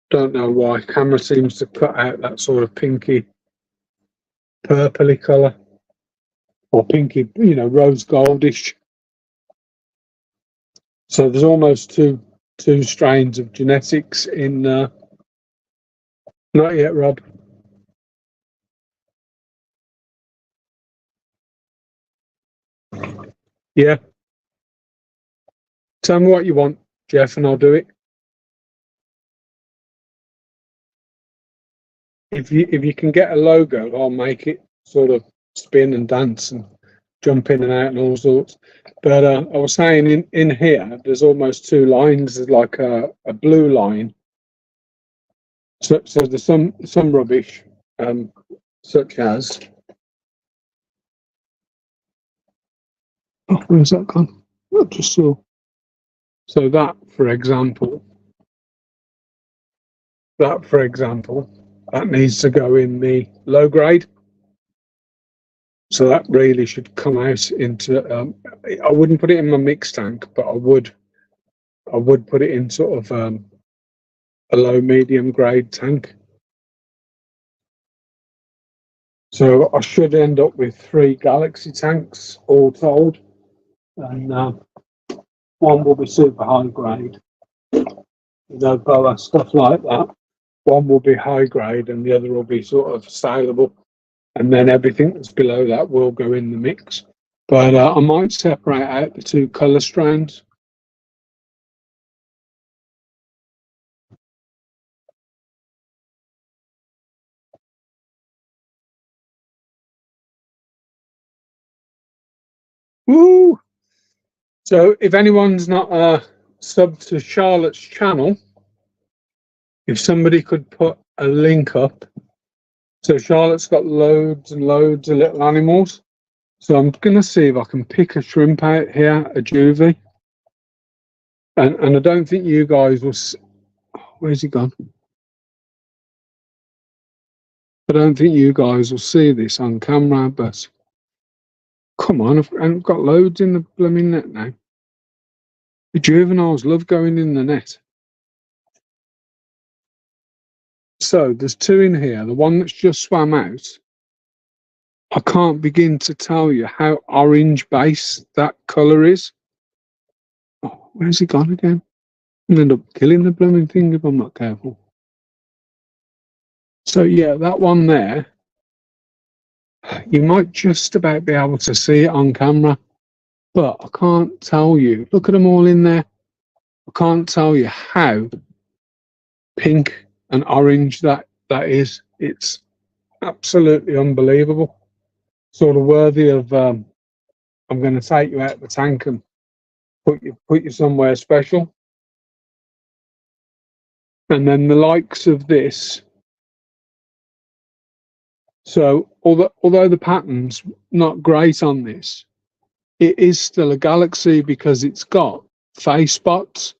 Don't know why. Camera seems to cut out that sort of pinky, purpley colour, or pinky, rose goldish. So there's almost two strains of genetics in. Not yet, Rob. Yeah. Tell me what you want, Jeff, and I'll do it. If you can get a logo, I'll make it sort of spin and dance and jump in and out and all sorts. But I was saying in here, there's almost 2 lines. There's like a blue line. So there's some rubbish, such as. Oh, where's that gone? I just saw. So that, for example, that needs to go in the low grade. So that really should come out into. I wouldn't put it in my mix tank, but I would put it in sort of a low medium grade tank. So I should end up with 3 Galaxy tanks all told, and one will be super high grade, boa stuff like that. One will be high grade, and the other will be sort of saleable. And then everything that's below that will go in the mix. But I might separate out the 2 colour strands. Woo! So if anyone's not subbed to Charlotte's channel, if somebody could put a link up. So Charlotte's got loads and loads of little animals. So I'm going to see if I can pick a shrimp out here, a juvie. And I don't think you guys will... Where's he gone? I don't think you guys will see this on camera, but... Come on, I've got loads in the blooming net now. The juveniles love going in the net. So there's 2 in here. The one that's just swam out, I can't begin to tell you how orange base that colour is. Oh, where's he gone again? I'll end up killing the blooming thing if I'm not careful. So yeah, that one there, you might just about be able to see it on camera, but I can't tell you. Look at them all in there. I can't tell you how pink and orange that is. It's absolutely unbelievable. Sort of worthy of. I'm going to take you out of the tank and put you somewhere special. And then the likes of this. So although the pattern's not great on this, it is still a Galaxy because it's got face spots.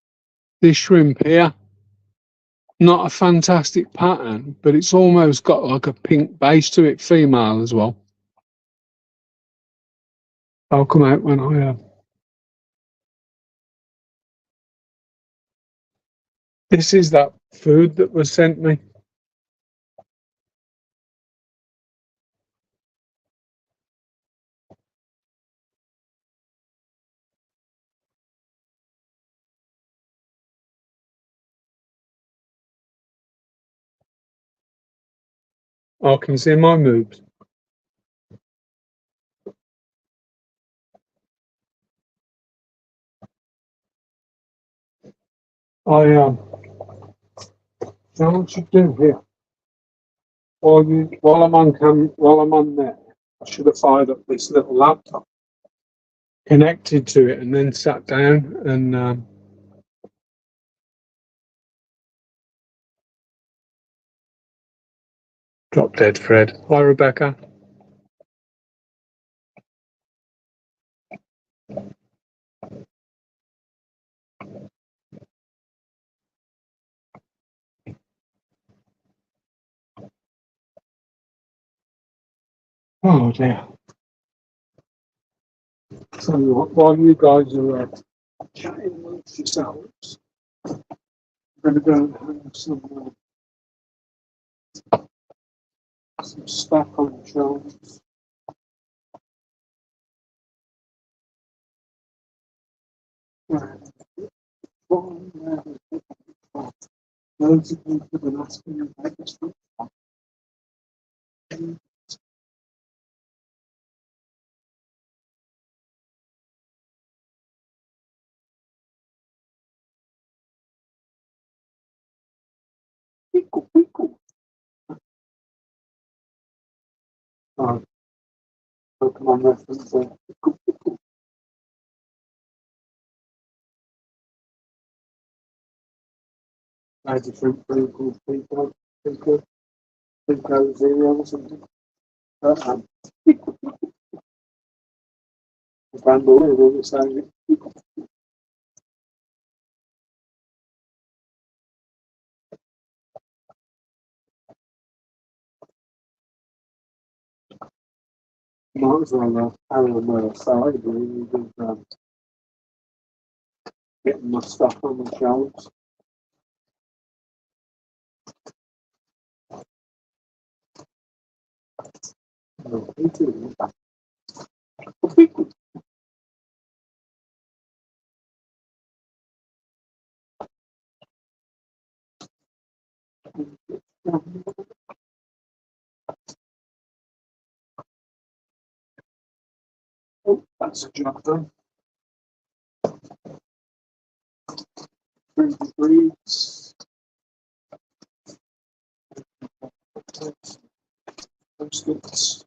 This shrimp here, not a fantastic pattern, but it's almost got like a pink base to it, female as well. I'll come out when I have. This is that food that was sent me. I can see my moves. So what you do here? While I'm on there, I should have fired up this little laptop, connected to it, and then sat down and drop dead Fred. Hi Rebecca. Oh dear. So while you guys are chatting amongst yourselves, I'm going to go and hang some stuff on the shelves. Loads of people have been asking about this stuff. Oh, Pokemon reference there. Different people, Pico Zero or something. The Vandal is always saying it. Might as well Aaron side really with getting my stuff on the shelves. Oh, that's a job done. 3 degrees. Post-its.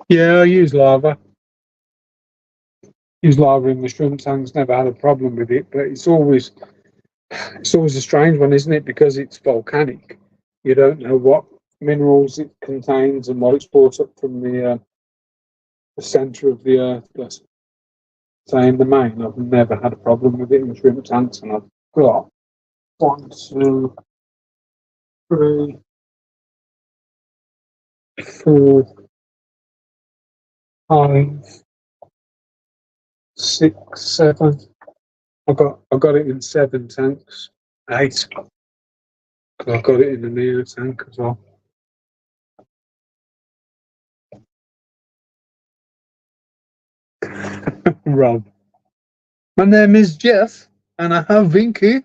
Yeah, I use lava. Use lava in the shrimp tanks. Never had a problem with it, but it's always a strange one, isn't it? Because it's volcanic. You don't know what minerals it contains and what it's brought up from the centre of the earth. But say in the main, I've never had a problem with it in shrimp tanks, and I've got 1, 2, 3, 4, 5, 6, 7. I got it in 7 tanks. 8. I got it in the Neo tank as well. Rob. My name is Jeff, and I have Vinky.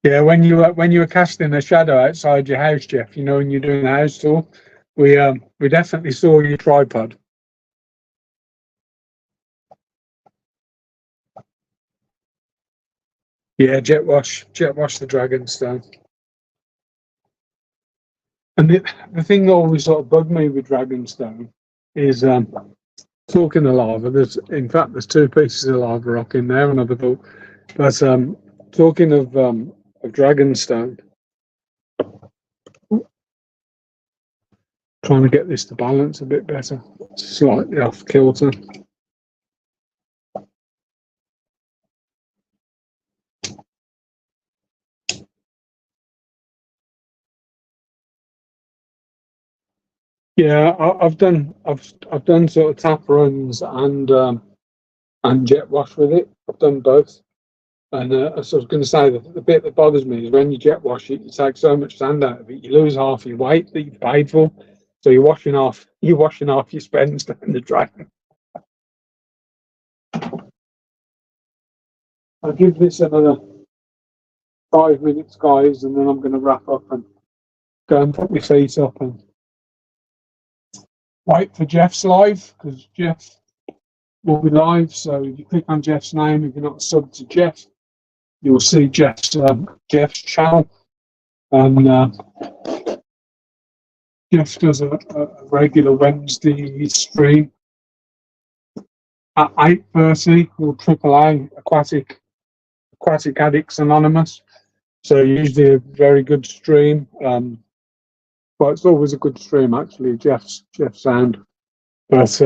Yeah, when you were casting a shadow outside your house, Jeff, you know, when you're doing the house tour, we definitely saw your tripod. Yeah, jet wash the Dragonstone. And the thing that always sort of bugged me with Dragonstone is talking of lava. There's 2 pieces of lava rock in there, another thought. But talking of Dragonstone, trying to get this to balance a bit better. Slightly off kilter. Yeah, I've done sort of tap runs and jet wash with it. I've done both. And I was going to say that the bit that bothers me is when you jet wash it, you take so much sand out of it, you lose half your weight that you've paid for. So you're washing off your spends down the drain. I'll give this another 5 minutes, guys, and then I'm going to wrap up and go and put my feet up and wait for Jeff's live, because Jeff will be live. So if you click on Jeff's name, if you're not subbed to Jeff, you'll see Jeff's channel. And Jeff does a regular Wednesday stream at 8:30 called AAA Aquatic Addicts Anonymous. So usually a very good stream. But it's always a good stream actually, Jeff's sound. But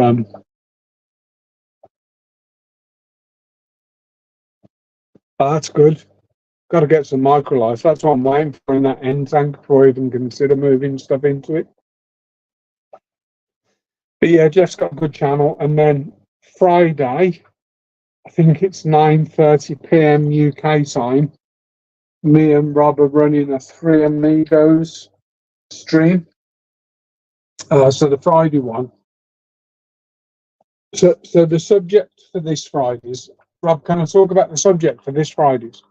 that's good. Got to get some microlife. That's what I'm waiting for in that end tank before I even consider moving stuff into it. But yeah, Jeff's got a good channel. And then Friday, I think it's 9:30 p.m. UK time, me and Rob are running a Three Amigos stream. So the Friday one. So the subject for this Friday's, Rob, can I talk about the subject for this Friday's?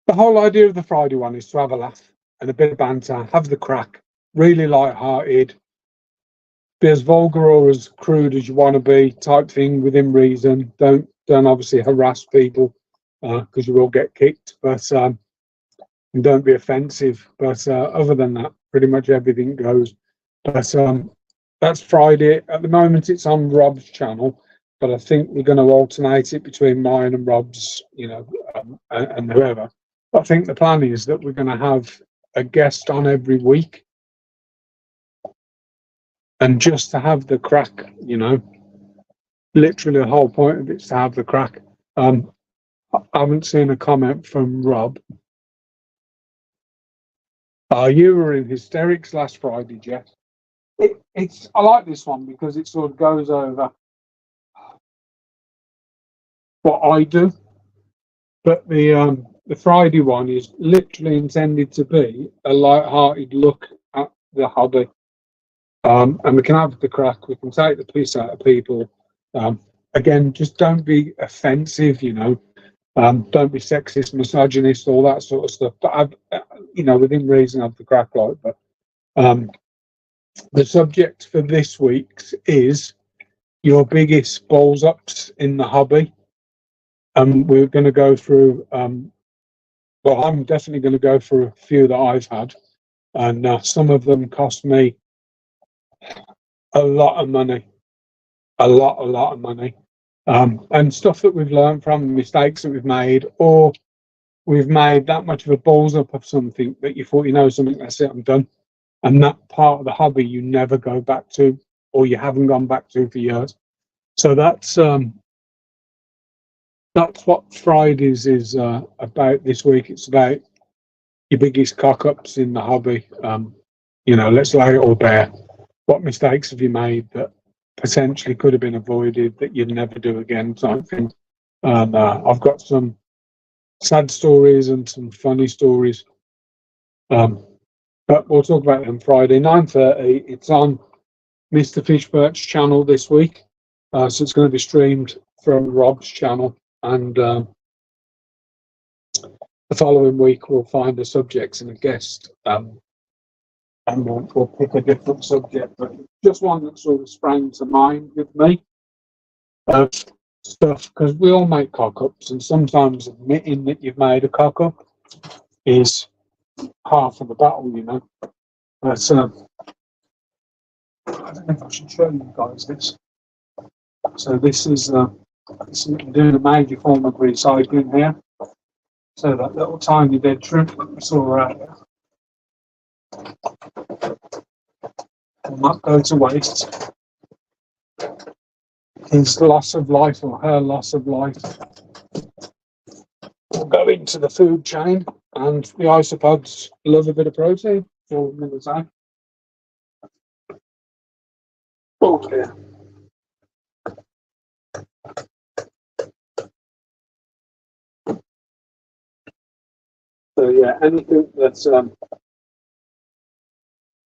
The whole idea of the Friday one is to have a laugh and a bit of banter, have the crack, really light-hearted, be as vulgar or as crude as you want to be, type thing within reason. Don't obviously harass people because you will get kicked, but and don't be offensive. But other than that, pretty much everything goes. But that's Friday. At the moment, it's on Rob's channel, but I think we're going to alternate it between mine and Rob's, and whoever. I think the plan is that we're going to have a guest on every week, and just to have the crack, literally the whole point of it is to have the crack. I haven't seen a comment from Rob. You were in hysterics last Friday, Jeff. I like this one because it sort of goes over what I do, but the Friday one is literally intended to be a light-hearted look at the hobby. And we can have the crack, we can take the piss out of people. Again, just don't be offensive, don't be sexist, misogynist, all that sort of stuff. But within reason, have the crack like. But the subject for this week's is your biggest balls ups in the hobby. We're going to go through. Well, I'm definitely going to go through a few that I've had, and some of them cost me a lot of money, a lot of money, and stuff that we've learned from, mistakes that we've made, or we've made that much of a balls up of something that you thought, something, that's it, I'm done. And that part of the hobby you never go back to, or you haven't gone back to for years. So that's what Fridays is about this week. It's about your biggest cock ups in the hobby. Let's lay it all bare. What mistakes have you made that potentially could have been avoided that you'd never do again, type thing. And I've got some sad stories and some funny stories. But we'll talk about them Friday, 9:30. It's on Mr. Fishbert's channel this week. So it's going to be streamed from Rob's channel. And the following week, we'll find the subjects and a guest. And we'll pick a different subject. But just one that sort of sprang to mind with me. Stuff, because we all make cock-ups. And sometimes admitting that you've made a cock-up is half of the battle, But I don't know if I should show you guys this. So this is doing a major form of recycling here. So that little tiny dead shrimp that we saw earlier will not go to waste. His loss of life or her loss of life will go into the food chain, and the isopods love a bit of protein. So I'm going to say. Oh dear. So yeah, anything that's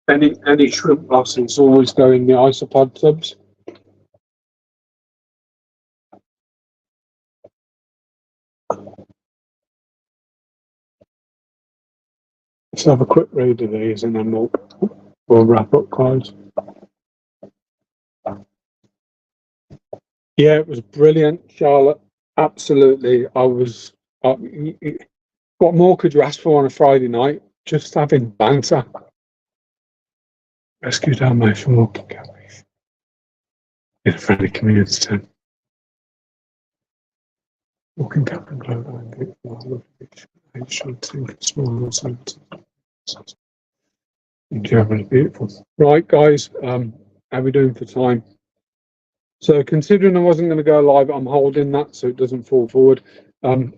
any shrimp losses always go in the isopod tubs. Let's have a quick read of these and then we'll wrap up, guys. Yeah, it was brilliant, Charlotte. Absolutely. What more could you ask for on a Friday night? Just having banter. Rescue Dalmatian walking cabin in a friendly community. Walking cabin global small generally beautiful. Right, guys, how are we doing for time? So considering I wasn't going to go live, I'm holding that so it doesn't fall forward.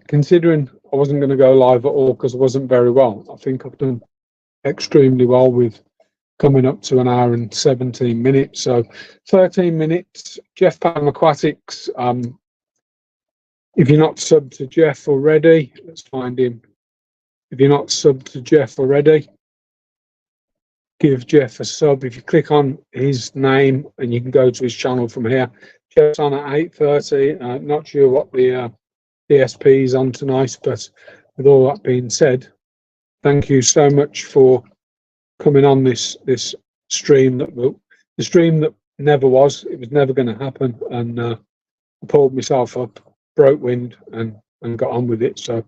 Considering I wasn't going to go live at all because I wasn't very well, I think I've done extremely well with coming up to an hour and 17 minutes. So 13 minutes, Jeff Pan Aquatics. If you're not subbed to Jeff already, let's find him. If you're not subbed to Jeff already, give Jeff a sub. If you click on his name and you can go to his channel from here. Jeff's on at 8:30. Not sure what the DSP is on tonight, but with all that being said, thank you so much for coming on this stream the stream that never was. It was never going to happen, and I pulled myself up, broke wind, and got on with it. So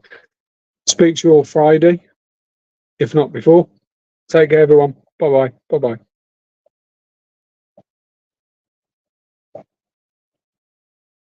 speak to you all Friday, if not before. Take care, everyone. Bye bye. Bye bye.